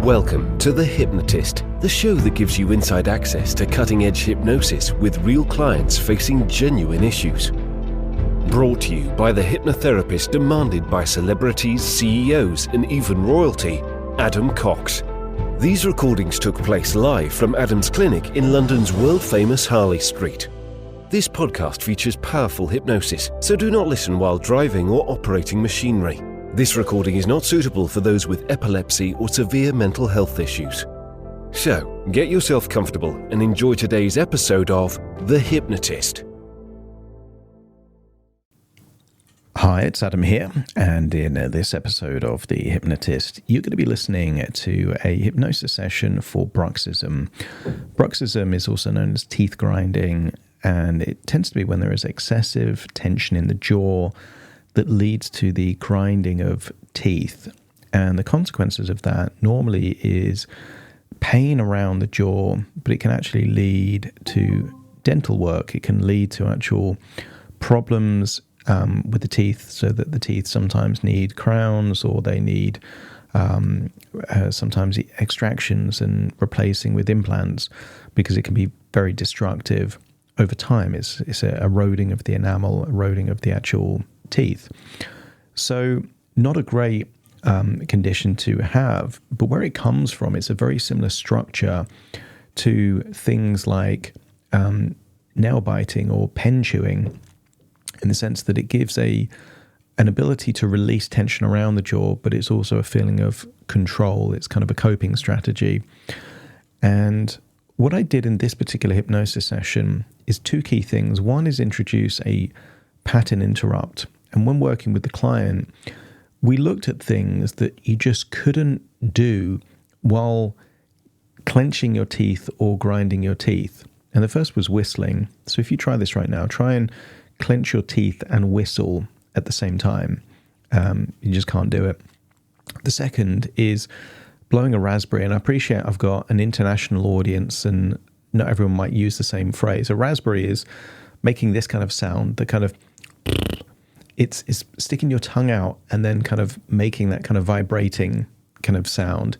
Welcome to The Hypnotist, the show that gives you inside access to cutting-edge hypnosis with real clients facing genuine issues. Brought to you by the hypnotherapist demanded by celebrities, CEOs, and even royalty, Adam Cox. These recordings took place live from Adam's clinic in London's world-famous Harley Street. This podcast features powerful hypnosis, so do not listen while driving or operating machinery. This recording is not suitable for those with epilepsy or severe mental health issues. So, get yourself comfortable and enjoy today's episode of The Hypnotist. Hi, it's Adam here, and in this episode of The Hypnotist, you're going to be listening to a hypnosis session for Bruxism. Bruxism is also known as teeth grinding, and it tends to be when there is excessive tension in the jaw that leads to the grinding of teeth. And the consequences of that normally is pain around the jaw, but it can actually lead to dental work. It can lead to actual problems with the teeth, so that the teeth sometimes need crowns, or they need sometimes extractions and replacing with implants, because it can be very destructive over time. It's a eroding of the enamel, eroding of the actual teeth. So not a great condition to have, but where it comes from, it's a very similar structure to things like nail biting or pen chewing, in the sense that it gives an ability to release tension around the jaw, but it's also a feeling of control. It's kind of a coping strategy. And what I did in this particular hypnosis session is two key things. One is introduce a pattern interrupt. And when working with the client, we looked at things that you just couldn't do while clenching your teeth or grinding your teeth. And the first was whistling. So if you try this right now, try and clench your teeth and whistle at the same time. You just can't do it. The second is blowing a raspberry. And I appreciate I've got an international audience and not everyone might use the same phrase. A raspberry is making this kind of sound, the kind of, it's sticking your tongue out and then kind of making that kind of vibrating kind of sound.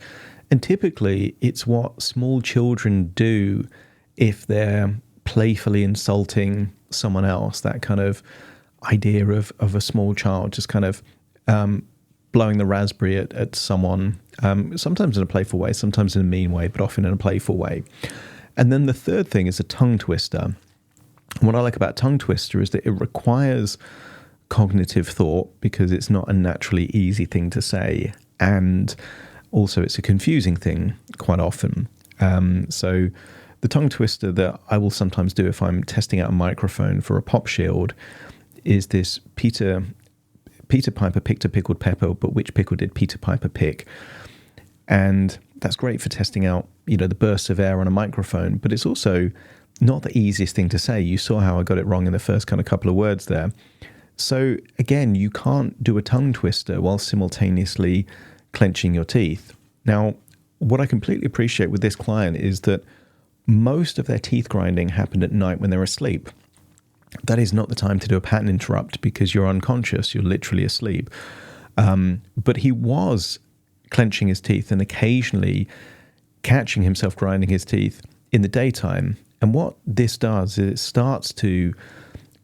And typically it's what small children do if they're playfully insulting someone else, that kind of idea of a small child just kind of blowing the raspberry at someone, sometimes in a playful way, sometimes in a mean way, but often in a playful way. And then the third thing is a tongue twister. And what I like about tongue twister is that it requires cognitive thought, because it's not a naturally easy thing to say, and also it's a confusing thing quite often. So the tongue twister that I will sometimes do if I'm testing out a microphone for a pop shield is this Peter Piper picked a pickled pepper, but which pickle did Peter Piper pick? And that's great for testing out, the bursts of air on a microphone, but it's also not the easiest thing to say. You saw how I got it wrong in the first kind of couple of words there. So again, you can't do a tongue twister while simultaneously clenching your teeth. Now, what I completely appreciate with this client is that most of their teeth grinding happened at night when they're asleep. That is not the time to do a pattern interrupt, because you're unconscious, you're literally asleep. But he was clenching his teeth and occasionally catching himself grinding his teeth in the daytime. And what this does is it starts to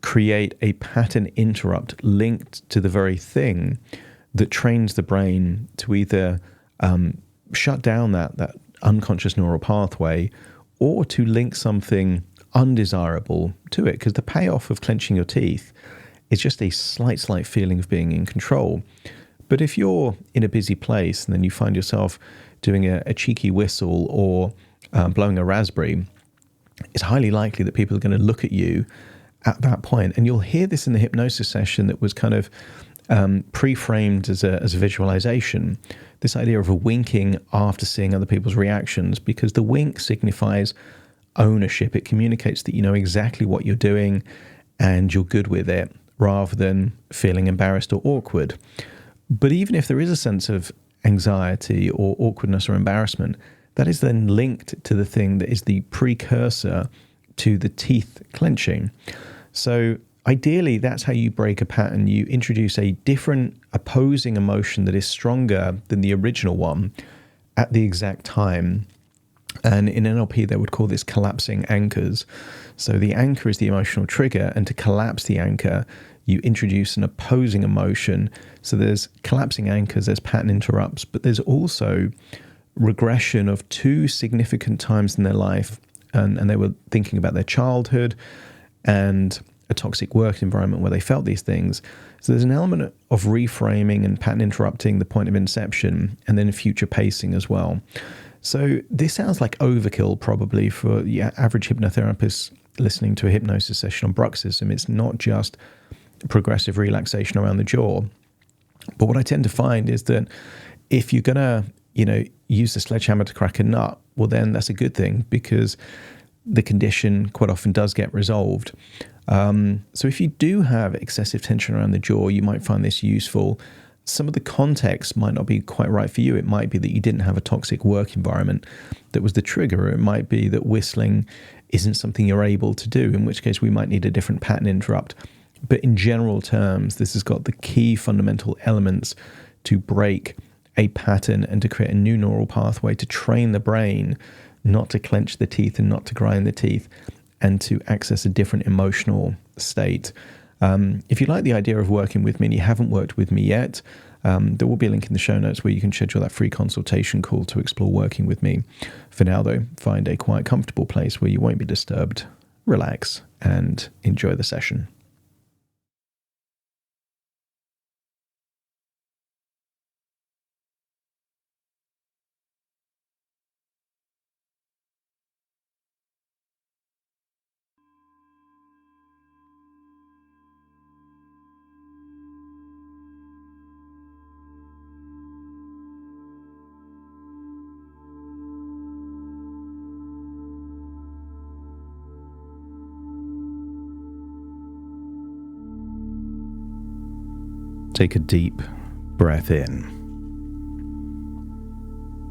create a pattern interrupt linked to the very thing that trains the brain to either shut down that unconscious neural pathway, or to link something undesirable to it. Because the payoff of clenching your teeth is just a slight feeling of being in control. But if you're in a busy place and then you find yourself doing a cheeky whistle or blowing a raspberry, it's highly likely that people are going to look at you at that point. And you'll hear this in the hypnosis session that was kind of pre-framed as a visualization, this idea of a winking after seeing other people's reactions, because the wink signifies ownership. It communicates that you know exactly what you're doing and you're good with it, rather than feeling embarrassed or awkward. But even if there is a sense of anxiety or awkwardness or embarrassment, that is then linked to the thing that is the precursor to the teeth clenching. So ideally, that's how you break a pattern. You introduce a different opposing emotion that is stronger than the original one, at the exact time. And in NLP, they would call this collapsing anchors. So the anchor is the emotional trigger, and to collapse the anchor, you introduce an opposing emotion. So there's collapsing anchors, there's pattern interrupts, but there's also regression of two significant times in their life. And they were thinking about their childhood and a toxic work environment where they felt these things. So there's an element of reframing and pattern interrupting the point of inception, and then future pacing as well. So this sounds like overkill probably for the average hypnotherapist listening to a hypnosis session on Bruxism. It's not just progressive relaxation around the jaw. But what I tend to find is that if you're going to, use the sledgehammer to crack a nut, well, then that's a good thing, because the condition quite often does get resolved. So if you do have excessive tension around the jaw, you might find this useful. Some of the context might not be quite right for you. It might be that you didn't have a toxic work environment that was the trigger. It might be that whistling isn't something you're able to do, in which case we might need a different pattern interrupt. But in general terms, this has got the key fundamental elements to break a pattern and to create a new neural pathway, to train the brain not to clench the teeth and not to grind the teeth, and to access a different emotional state. If you like the idea of working with me and you haven't worked with me yet, there will be a link in the show notes where you can schedule that free consultation call to explore working with me. For now, though, find a quiet, comfortable place where you won't be disturbed, relax, and enjoy the session. Take a deep breath in.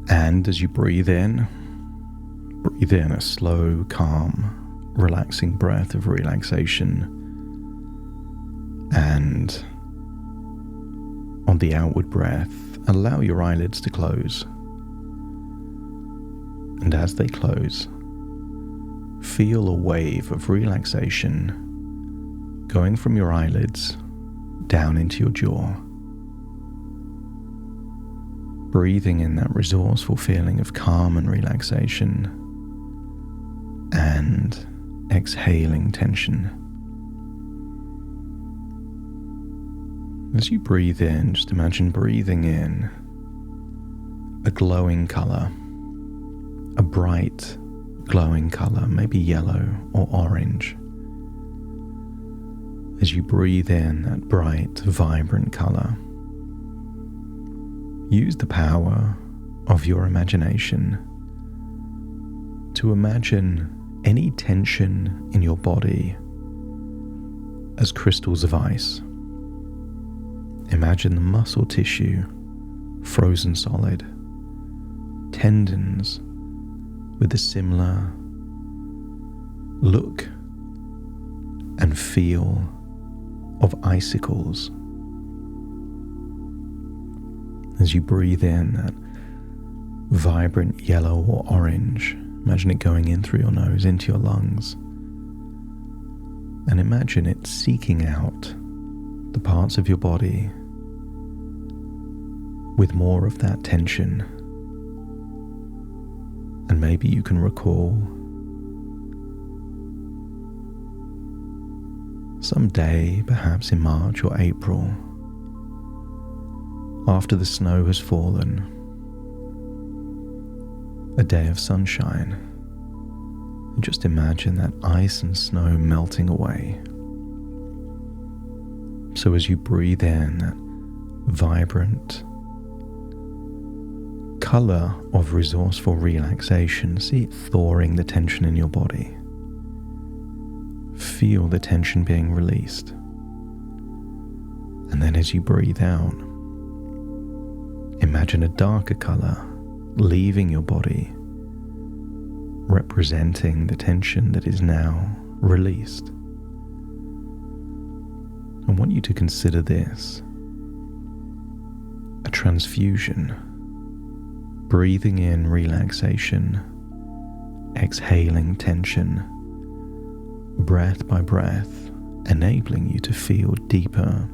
And as you breathe in a slow, calm, relaxing breath of relaxation. And on the outward breath, allow your eyelids to close. And as they close, feel a wave of relaxation going from your eyelids down into your jaw. Breathing in that resourceful feeling of calm and relaxation, and exhaling tension. As you breathe in, just imagine breathing in a glowing color, a bright glowing color, maybe yellow or orange. As you breathe in that bright, vibrant color, use the power of your imagination to imagine any tension in your body as crystals of ice. Imagine the muscle tissue frozen solid, tendons with a similar look and feel of icicles. As you breathe in that vibrant yellow or orange, imagine it going in through your nose into your lungs, and imagine it seeking out the parts of your body with more of that tension. And maybe you can recall some day, perhaps in March or April, after the snow has fallen, a day of sunshine, and just imagine that ice and snow melting away. So as you breathe in that vibrant color of resourceful relaxation, see it thawing the tension in your body. Feel the tension being released. And then as you breathe out, imagine a darker color leaving your body, representing the tension that is now released. I want you to consider this a transfusion breathing in relaxation, exhaling tension, breath by breath, enabling you to feel deeper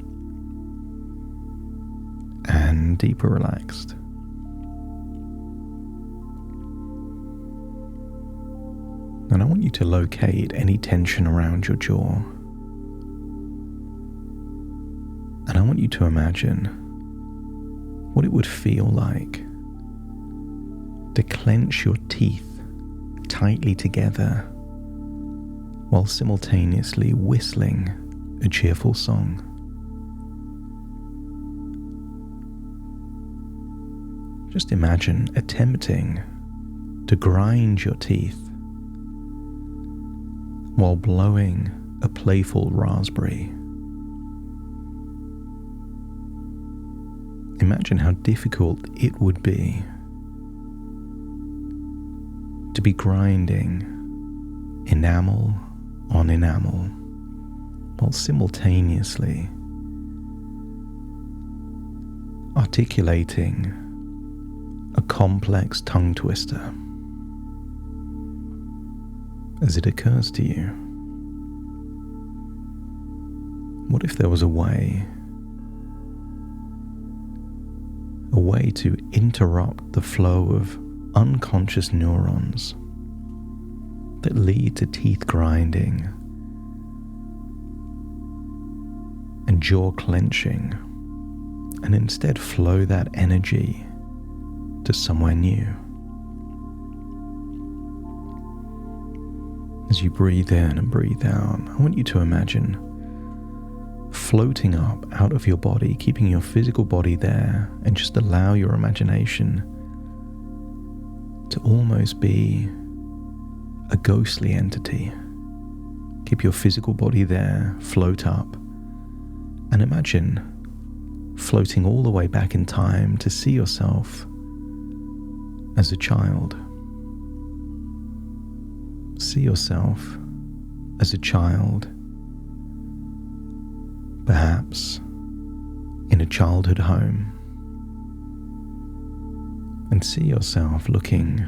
and deeper relaxed. And I want you to locate any tension around your jaw. And I want you to imagine what it would feel like to clench your teeth tightly together while simultaneously whistling a cheerful song. Just imagine attempting to grind your teeth while blowing a playful raspberry. Imagine how difficult it would be to be grinding enamel on enamel while simultaneously articulating a complex tongue twister as it occurs to you. What if there was a way to interrupt the flow of unconscious neurons that lead to teeth grinding and jaw clenching, and instead flow that energy to somewhere new? As you breathe in and breathe out, I want you to imagine floating up out of your body, keeping your physical body there, and just allow your imagination to almost be a ghostly entity. Keep your physical body there, float up, and imagine floating all the way back in time to see yourself as a child. See yourself as a child, perhaps in a childhood home, and see yourself looking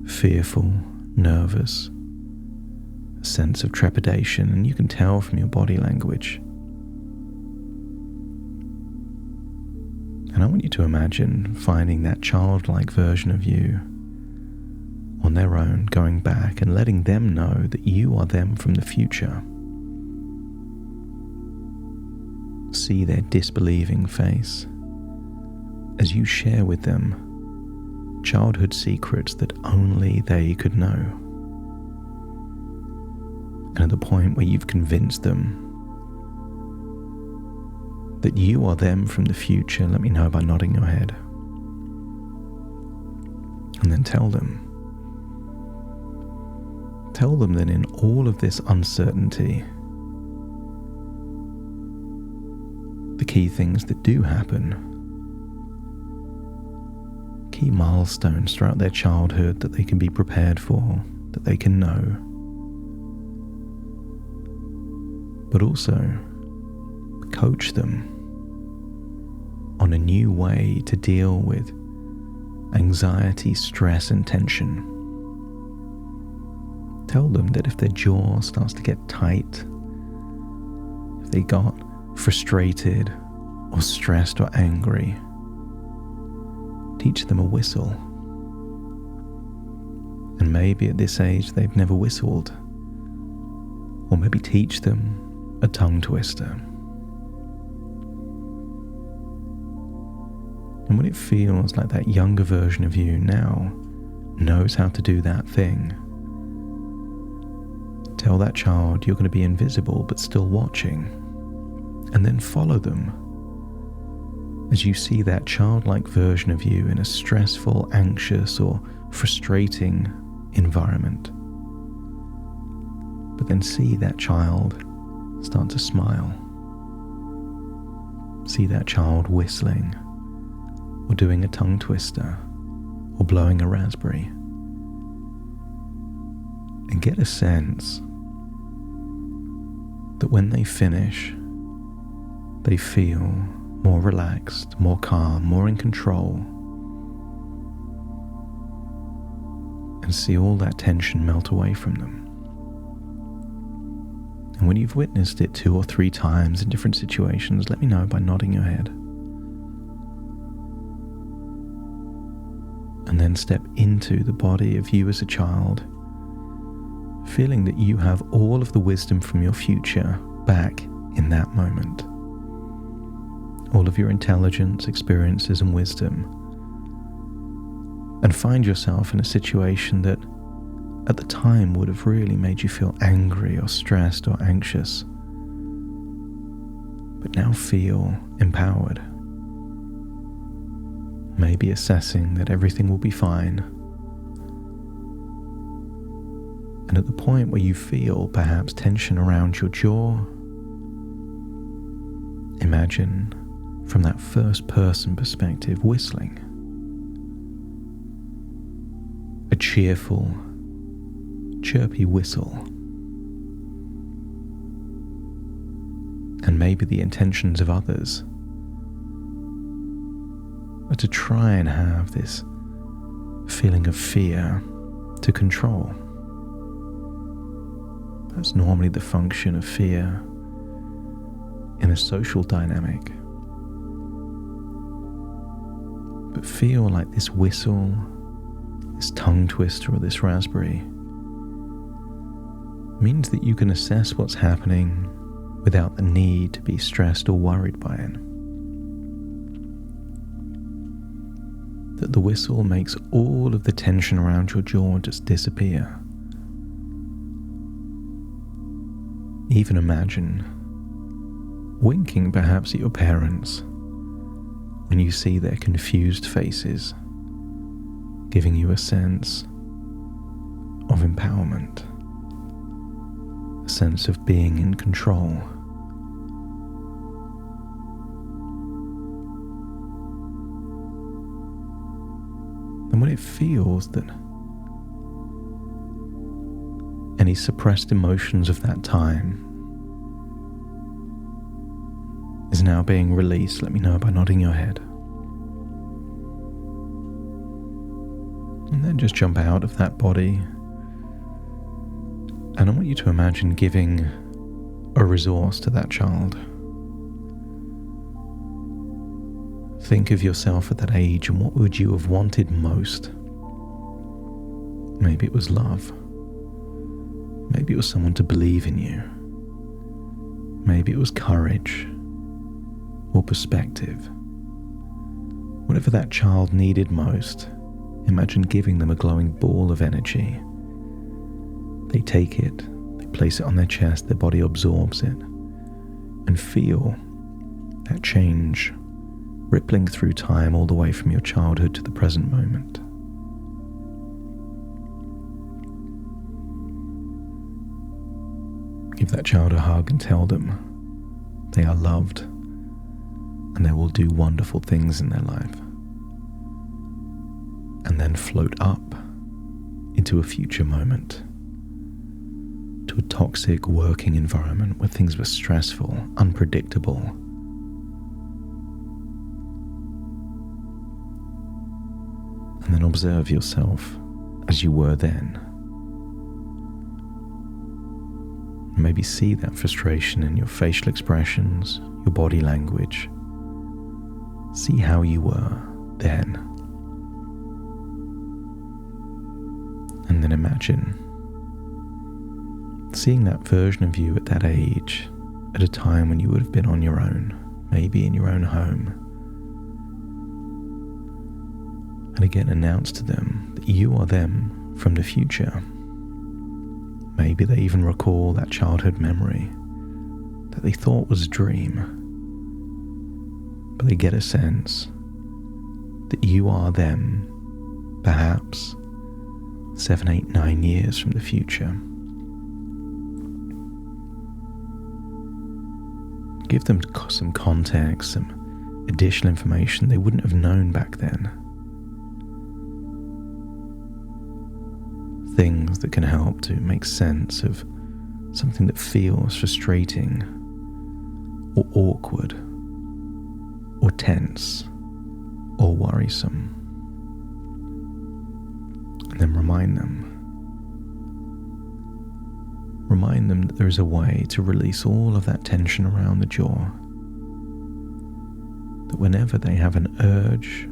fearful, nervous, a sense of trepidation, and you can tell from your body language. And I want you to imagine finding that childlike version of you on their own, going back and letting them know that you are them from the future. See their disbelieving face as you share with them childhood secrets that only they could know. And at the point where you've convinced them that you are them from the future, let me know by nodding your head. And then tell them that in all of this uncertainty, the key things that do happen, key milestones throughout their childhood that they can be prepared for, that they can know, but also coach them on a new way to deal with anxiety, stress, and tension. Tell them that if their jaw starts to get tight, if they got frustrated or stressed or angry, teach them a whistle. And maybe at this age they've never whistled, or maybe teach them a tongue twister. And when it feels like that younger version of you now knows how to do that thing, tell that child you're going to be invisible but still watching, and then follow them as you see that childlike version of you in a stressful, anxious, or frustrating environment. But then see that child start to smile. See that child whistling, or doing a tongue twister, or blowing a raspberry. And get a sense that when they finish, they feel more relaxed, more calm, more in control, and see all that tension melt away from them. And when you've witnessed it 2 or 3 times in different situations, let me know by nodding your head. And then step into the body of you as a child, feeling that you have all of the wisdom from your future back in that moment. All of your intelligence, experiences, and wisdom. And find yourself in a situation that at the time would have really made you feel angry or stressed or anxious. But now feel empowered. Maybe assessing that everything will be fine. And at the point where you feel perhaps tension around your jaw, imagine from that first person perspective whistling. A cheerful, chirpy whistle. And maybe the intentions of others are to try and have this feeling of fear to control. That's normally the function of fear in a social dynamic. But feel like this whistle, this tongue twister, or this raspberry means that you can assess what's happening without the need to be stressed or worried by it. That the whistle makes all of the tension around your jaw just disappear. Even imagine winking perhaps at your parents when you see their confused faces, giving you a sense of empowerment, a sense of being in control. And when it feels that any suppressed emotions of that time is now being released, let me know by nodding your head. And then just jump out of that body. And I want you to imagine giving a resource to that child. Think of yourself at that age and what would you have wanted most? Maybe it was love. Maybe it was someone to believe in you. Maybe it was courage or perspective. Whatever that child needed most, imagine giving them a glowing ball of energy. They take it, they place it on their chest, their body absorbs it, and feel that change rippling through time all the way from your childhood to the present moment. Give that child a hug and tell them they are loved and they will do wonderful things in their life. And then float up into a future moment, to a toxic working environment where things were stressful, unpredictable. And then observe yourself as you were then. Maybe see that frustration in your facial expressions, your body language. See how you were then. And then imagine seeing that version of you at that age, at a time when you would have been on your own, maybe in your own home. And again, announce to them that you are them from the future. Maybe they even recall that childhood memory that they thought was a dream, but they get a sense that you are them, perhaps 7, 8, 9 years from the future. Give them some context, some additional information they wouldn't have known back then. Things that can help to make sense of something that feels frustrating or awkward or tense or worrisome. And then remind them. Remind them that there is a way to release all of that tension around the jaw. That whenever they have an urge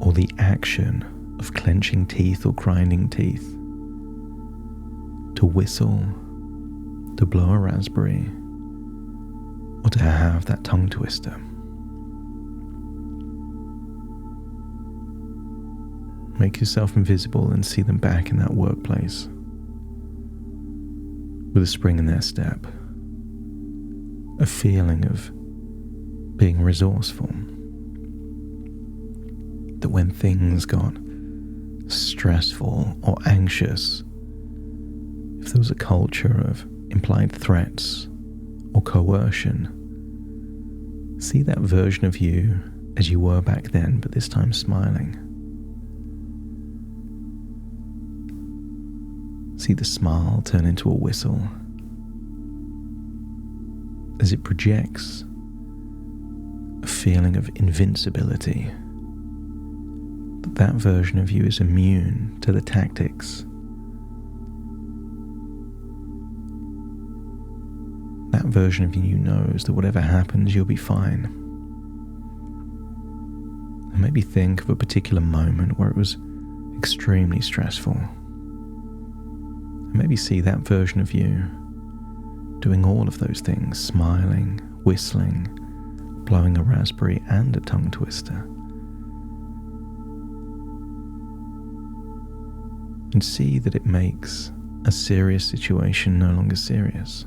or the action of clenching teeth or grinding teeth, to whistle, to blow a raspberry, or to have that tongue twister, make yourself invisible and see them back in that workplace with a spring in their step, a feeling of being resourceful. That when things got stressful or anxious, if there was a culture of implied threats or coercion, see that version of you as you were back then, but this time smiling. See the smile turn into a whistle as it projects a feeling of invincibility. That version of you is immune to the tactics. That version of you knows that whatever happens, you'll be fine. And maybe think of a particular moment where it was extremely stressful. And maybe see that version of you doing all of those things, smiling, whistling, blowing a raspberry and a tongue twister. And see that it makes a serious situation no longer serious.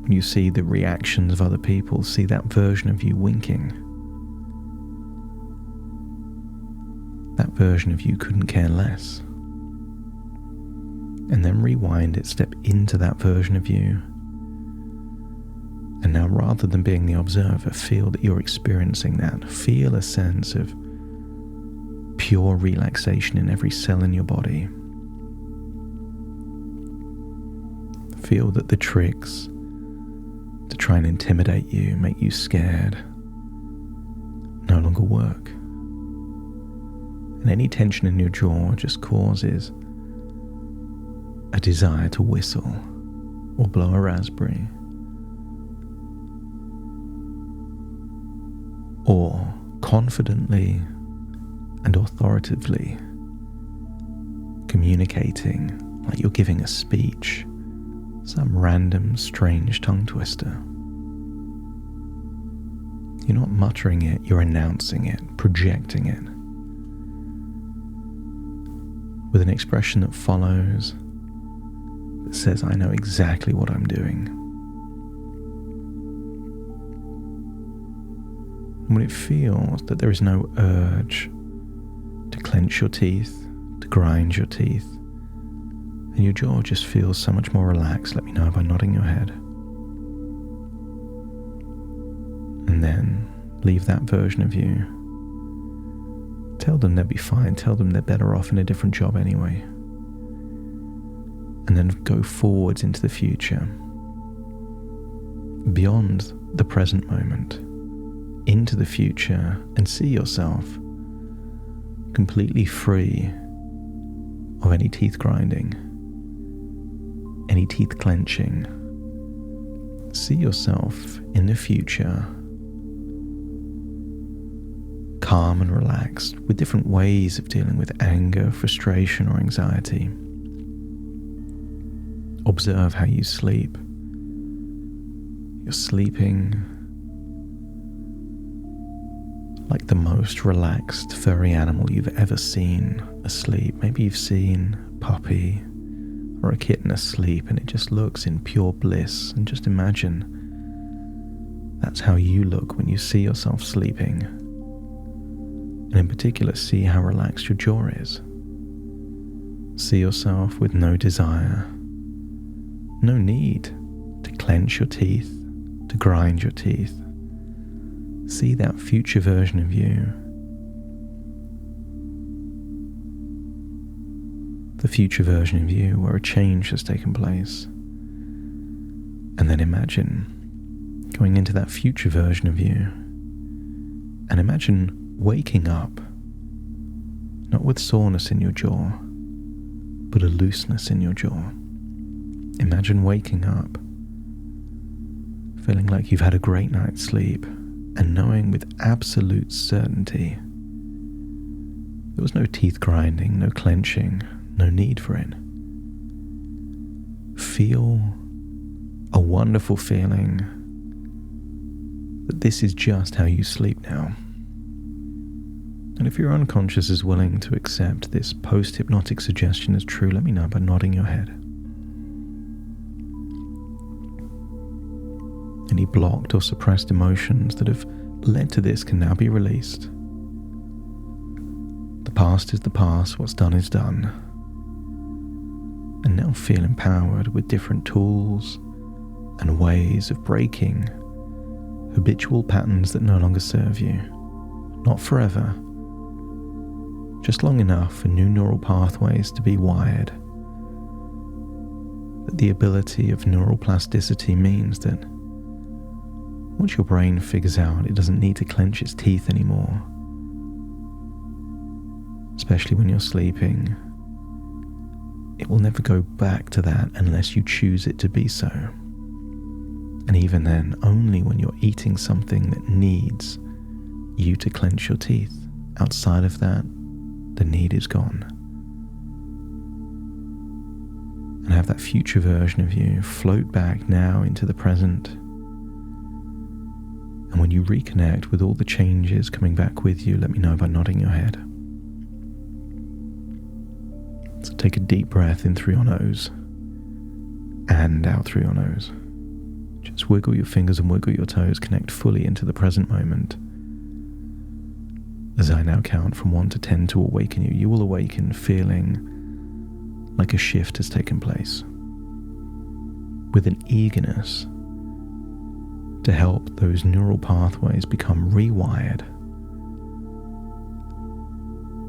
When you see the reactions of other people, see that version of you winking. That version of you couldn't care less. And then rewind it, step into that version of you. And now, rather than being the observer, feel that you're experiencing that. Feel a sense of pure relaxation in every cell in your body. Feel that the tricks to try and intimidate you, make you scared, no longer work. And any tension in your jaw just causes a desire to whistle or blow a raspberry, or confidently and authoritatively communicating like you're giving a speech, some random strange tongue twister. You're not muttering it, you're announcing it, projecting it, with an expression that follows, that says, I know exactly what I'm doing. And when it feels that there is no urge to clench your teeth, to grind your teeth, and your jaw just feels so much more relaxed, let me know by nodding your head. And then leave that version of you. Tell them they'll be fine, tell them they're better off in a different job anyway. And then go forwards into the future, beyond the present moment, into the future, and see yourself completely free of any teeth grinding, any teeth clenching. See yourself in the future, calm and relaxed, with different ways of dealing with anger, frustration, or anxiety. Observe how you sleep. You're sleeping like the most relaxed furry animal you've ever seen asleep. Maybe you've seen a puppy or a kitten asleep and it just looks in pure bliss. And just imagine that's how you look when you see yourself sleeping. And in particular, see how relaxed your jaw is. See yourself with no desire, no need to clench your teeth, to grind your teeth. See that future version of you. The future version of you where a change has taken place. And then imagine going into that future version of you. And imagine waking up, not with soreness in your jaw, but a looseness in your jaw. Imagine waking up, feeling like you've had a great night's sleep, and knowing with absolute certainty there was no teeth grinding, no clenching, no need for it. Feel a wonderful feeling that this is just how you sleep now. And if your unconscious is willing to accept this post-hypnotic suggestion as true, let me know by nodding your head. Any blocked or suppressed emotions that have led to this can now be released. The past is the past, what's done is done. And now feel empowered with different tools and ways of breaking habitual patterns that no longer serve you. Not forever, just long enough for new neural pathways to be wired. That the ability of neural plasticity means that once your brain figures out it doesn't need to clench its teeth anymore, especially when you're sleeping, it will never go back to that unless you choose it to be so. And even then, only when you're eating something that needs you to clench your teeth. Outside of that, the need is gone. And have that future version of you float back now into the present. And when you reconnect with all the changes coming back with you, let me know by nodding your head. So take a deep breath in through your nose and out through your nose. Just wiggle your fingers and wiggle your toes, connect fully into the present moment. As I now count from 1 to 10 to awaken you, you will awaken feeling like a shift has taken place, with an eagerness to help those neural pathways become rewired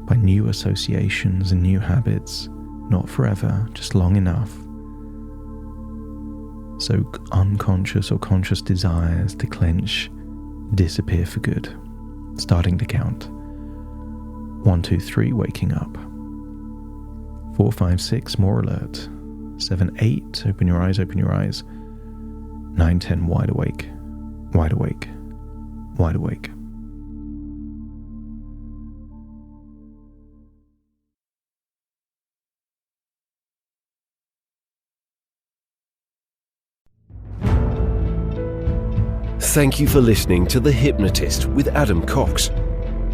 by new associations and new habits, not forever, just long enough, so unconscious or conscious desires to clench disappear for good. Starting to count. 1, 2, 3, waking up. 4, 5, 6, more alert. 7, 8, open your eyes, open your eyes. 9, 10, wide awake, wide awake, wide awake. Thank you for listening to The Hypnotist with Adam Cox,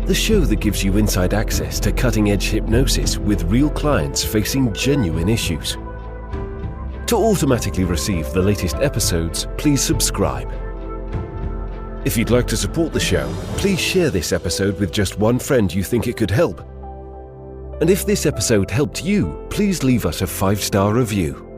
the show that gives you inside access to cutting-edge hypnosis with real clients facing genuine issues. To automatically receive the latest episodes, please subscribe. If you'd like to support the show, please share this episode with just one friend you think it could help. And if this episode helped you, please leave us a 5-star review.